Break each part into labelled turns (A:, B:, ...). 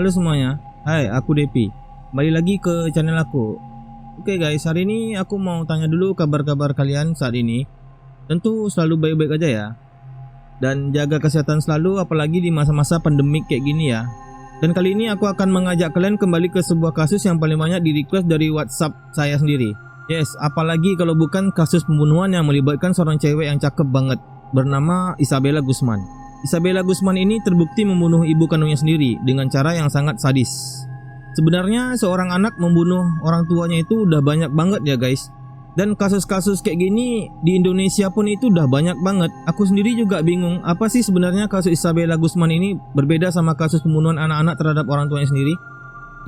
A: Halo semuanya, hai aku Depi. Kembali lagi ke channel aku. Oke guys, hari ini aku mau tanya dulu kabar-kabar kalian saat ini. Tentu selalu baik-baik aja ya. Dan jaga kesehatan selalu, apalagi di masa-masa pandemik kayak gini ya. Dan kali ini aku akan mengajak kalian kembali ke sebuah kasus yang paling banyak di request dari WhatsApp saya sendiri. Yes, apalagi kalau bukan kasus pembunuhan yang melibatkan seorang cewek yang cakep banget, bernama Isabella Guzman. Isabella Guzman ini terbukti membunuh ibu kandungnya sendiri dengan cara yang sangat sadis. Sebenarnya seorang anak membunuh orang tuanya itu udah banyak banget ya guys. Dan kasus-kasus kayak gini di Indonesia pun itu udah banyak banget. Aku sendiri juga bingung apa sih sebenarnya kasus Isabella Guzman ini berbeda sama kasus pembunuhan anak-anak terhadap orang tuanya sendiri.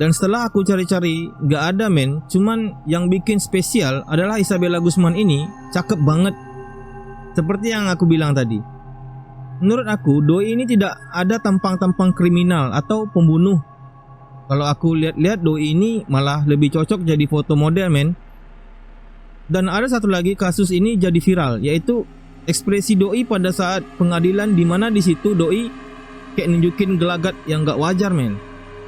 A: Dan setelah aku cari-cari gak ada men. Cuman yang bikin spesial adalah Isabella Guzman ini cakep banget. Seperti yang aku bilang tadi, menurut aku doi ini tidak ada tampang-tampang kriminal atau pembunuh. Kalau aku lihat-lihat doi ini malah lebih cocok jadi foto model men. Dan ada satu lagi kasus ini jadi viral, yaitu ekspresi doi pada saat pengadilan, dimana di situ doi kayak nunjukin gelagat yang gak wajar men.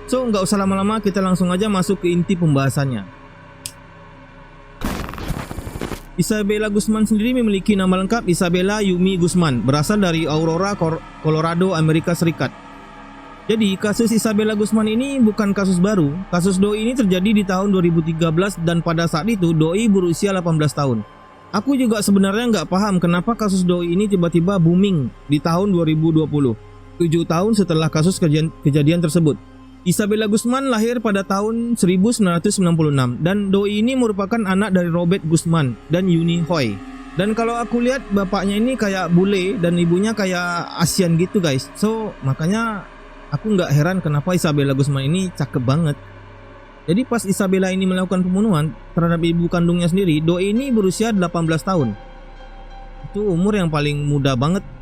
A: So gak usah lama-lama, kita langsung aja masuk ke inti pembahasannya. Isabella Guzman sendiri memiliki nama lengkap Isabella Yumi Guzman, berasal dari Aurora, Colorado, Amerika Serikat. Jadi kasus Isabella Guzman ini bukan kasus baru. Kasus doi ini terjadi di tahun 2013 dan pada saat itu doi berusia 18 tahun. Aku juga sebenarnya nggak paham kenapa kasus doi ini tiba-tiba booming di tahun 2020, 7 tahun setelah kasus kejadian tersebut. Isabella Guzman lahir pada tahun 1996 dan doi ini merupakan anak dari Robert Guzman dan Yuni Hoy. Dan kalau aku lihat bapaknya ini kayak bule dan ibunya kayak Asian gitu guys. So makanya aku nggak heran kenapa Isabella Guzman ini cakep banget. Jadi pas Isabella ini melakukan pembunuhan terhadap ibu kandungnya sendiri, doi ini berusia 18 tahun. Itu umur yang paling muda banget.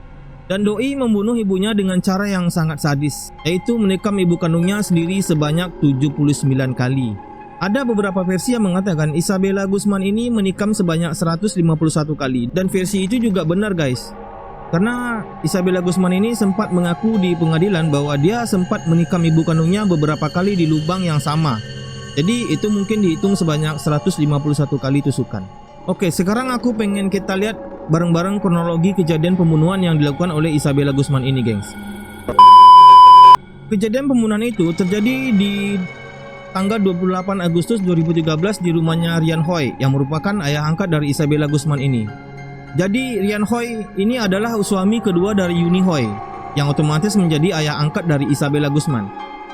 A: Dan doi membunuh ibunya dengan cara yang sangat sadis, yaitu menikam ibu kandungnya sendiri sebanyak 79 kali. Ada beberapa versi yang mengatakan Isabella Guzman ini menikam sebanyak 151 kali. Dan versi itu juga benar guys. Karena Isabella Guzman ini sempat mengaku di pengadilan bahwa dia sempat menikam ibu kandungnya beberapa kali di lubang yang sama. Jadi itu mungkin dihitung sebanyak 151 kali tusukan. Oke, sekarang aku pengen kita lihat bareng-bareng kronologi kejadian pembunuhan yang dilakukan oleh Isabella Guzman ini, gengs. Kejadian pembunuhan itu terjadi di tanggal 28 Agustus 2013 di rumahnya Ryan Hoy yang merupakan ayah angkat dari Isabella Guzman ini. Jadi Ryan Hoy ini adalah suami kedua dari Yuni Hoy yang otomatis menjadi ayah angkat dari Isabella Guzman.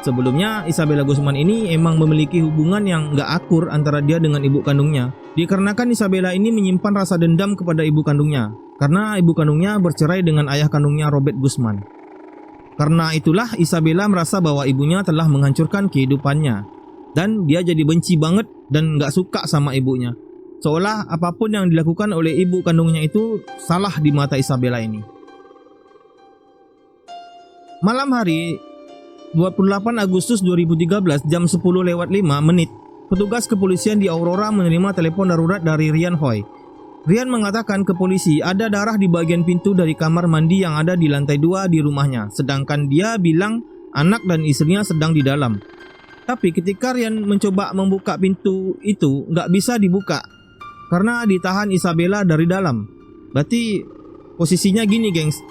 A: Sebelumnya Isabella Guzman ini emang memiliki hubungan yang gak akur antara dia dengan ibu kandungnya, dikarenakan Isabella ini menyimpan rasa dendam kepada ibu kandungnya karena ibu kandungnya bercerai dengan ayah kandungnya Robert Guzman. Karena itulah Isabella merasa bahwa ibunya telah menghancurkan kehidupannya dan dia jadi benci banget dan gak suka sama ibunya, seolah apapun yang dilakukan oleh ibu kandungnya itu salah di mata Isabella ini. Malam hari 28 Agustus 2013 jam 10:05, petugas kepolisian di Aurora menerima telepon darurat dari Ryan Hoy. Ryan mengatakan ke polisi ada darah di bagian pintu dari kamar mandi yang ada di lantai 2 di rumahnya, sedangkan dia bilang anak dan istrinya sedang di dalam. Tapi ketika Ryan mencoba membuka pintu itu nggak bisa dibuka karena ditahan Isabella dari dalam. Berarti posisinya gini gengs,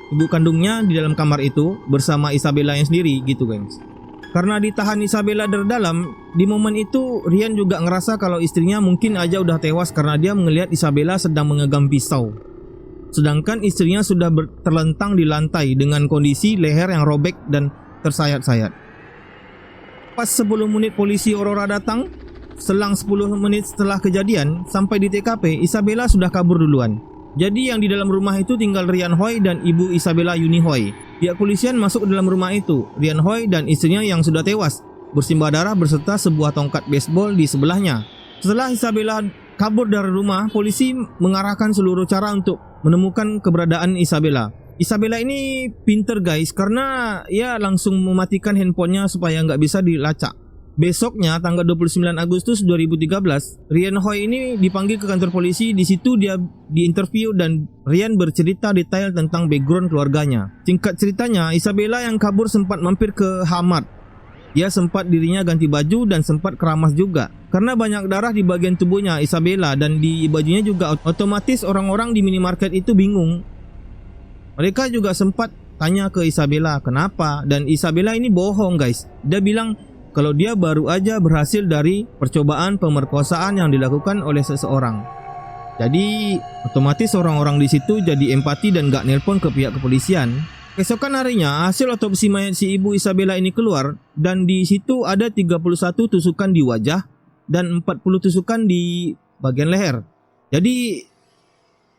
A: ibu kandungnya di dalam kamar itu bersama Isabella yang sendiri gitu gengs. Karena ditahan Isabella dari dalam, di momen itu Ryan juga ngerasa kalau istrinya mungkin aja udah tewas karena dia melihat Isabella sedang memegang pisau. Sedangkan istrinya sudah terlentang di lantai dengan kondisi leher yang robek dan tersayat-sayat. Pas 10 menit polisi Aurora datang, selang 10 menit setelah kejadian sampai di TKP, Isabella sudah kabur duluan. Jadi yang di dalam rumah itu tinggal Ryan Hoy dan ibu Isabella Yuni Hoy. Pihak polisian masuk ke dalam rumah itu. Ryan Hoy dan istrinya yang sudah tewas bersimbah darah beserta sebuah tongkat baseball di sebelahnya. Setelah Isabella kabur dari rumah, polisi mengarahkan seluruh cara untuk menemukan keberadaan Isabella. Isabella ini pinter guys, karena ia langsung mematikan handphonenya supaya nggak bisa dilacak. Besoknya tanggal 29 Agustus 2013, Ryan Hoy ini dipanggil ke kantor polisi. Di situ dia diinterview dan Ryan bercerita detail tentang background keluarganya. Singkat ceritanya, Isabella yang kabur sempat mampir ke Hamad Dia sempat dirinya ganti baju dan sempat keramas juga. Karena banyak darah di bagian tubuhnya Isabella dan di bajunya juga, otomatis orang-orang di minimarket itu bingung. Mereka juga sempat tanya ke Isabella kenapa, dan Isabella ini bohong guys. Dia bilang kalau dia baru aja berhasil dari percobaan pemerkosaan yang dilakukan oleh seseorang. Jadi otomatis orang-orang di situ jadi empati dan gak nelpon ke pihak kepolisian. Keesokan harinya hasil otopsi mayat si ibu Isabella ini keluar dan di situ ada 31 tusukan di wajah dan 40 tusukan di bagian leher. Jadi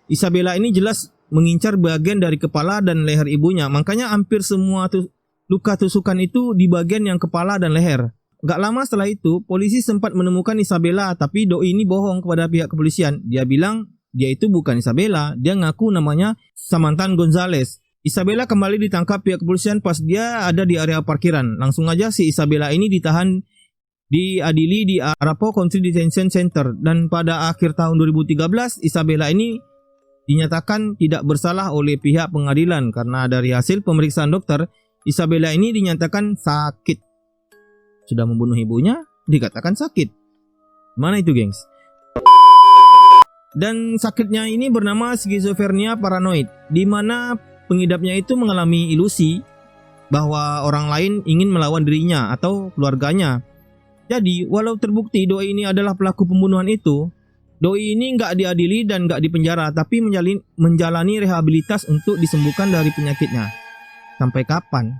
A: Isabella ini jelas mengincar bagian dari kepala dan leher ibunya. Makanya hampir semua luka tusukan itu di bagian yang kepala dan leher. Gak lama setelah itu polisi sempat menemukan Isabella, tapi doi ini bohong kepada pihak kepolisian. Dia bilang dia itu bukan Isabella, dia ngaku namanya Samantha Gonzalez. Isabella kembali ditangkap pihak kepolisian pas dia ada di area parkiran. Langsung aja si Isabella ini ditahan, diadili di Arapahoe Country Detention Center, dan pada akhir tahun 2013 Isabella ini dinyatakan tidak bersalah oleh pihak pengadilan karena dari hasil pemeriksaan dokter Isabella ini dinyatakan sakit. Sudah membunuh ibunya dikatakan sakit. Mana itu gengs? Dan sakitnya ini bernama skizofrenia paranoid, di mana pengidapnya itu mengalami ilusi bahwa orang lain ingin melawan dirinya atau keluarganya. Jadi walau terbukti doi ini adalah pelaku pembunuhan itu, doi ini nggak diadili dan nggak dipenjara, tapi menjalani rehabilitas untuk disembuhkan dari penyakitnya. Sampai kapan?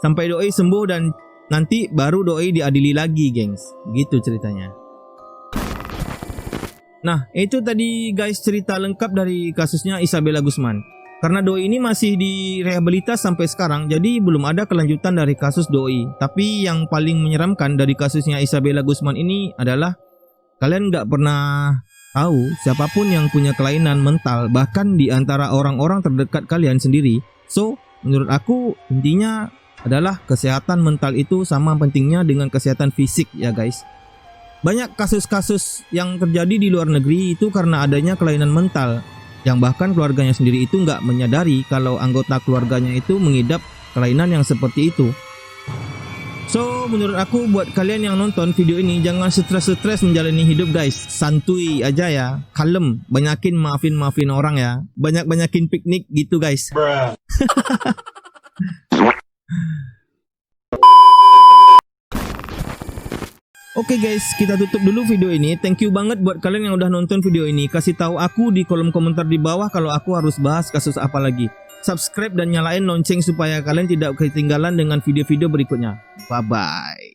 A: Sampai doi sembuh dan nanti baru doi diadili lagi gengs. Gitu ceritanya. Nah, itu tadi guys cerita lengkap dari kasusnya Isabella Guzman. Karena doi ini masih direhabilitas sampai sekarang, jadi belum ada kelanjutan dari kasus doi. Tapi yang paling menyeramkan dari kasusnya Isabella Guzman ini adalah kalian gak pernah tahu siapapun yang punya kelainan mental, bahkan di antara orang-orang terdekat kalian sendiri. So, menurut aku intinya adalah kesehatan mental itu sama pentingnya dengan kesehatan fisik ya guys. Banyak kasus-kasus yang terjadi di luar negeri itu karena adanya kelainan mental, yang bahkan keluarganya sendiri itu nggak menyadari kalau anggota keluarganya itu mengidap kelainan yang seperti itu. So menurut aku buat kalian yang nonton video ini jangan stres-stres menjalani hidup guys. Santuy aja ya, kalem, banyakin maafin orang ya, banyakin piknik gitu guys. Oke guys, kita tutup dulu video ini. Thank you banget buat kalian yang udah nonton video ini. Kasih tahu aku di kolom komentar di bawah kalau aku harus bahas kasus apa lagi. Subscribe dan nyalain lonceng supaya kalian tidak ketinggalan dengan video-video berikutnya. Bye bye.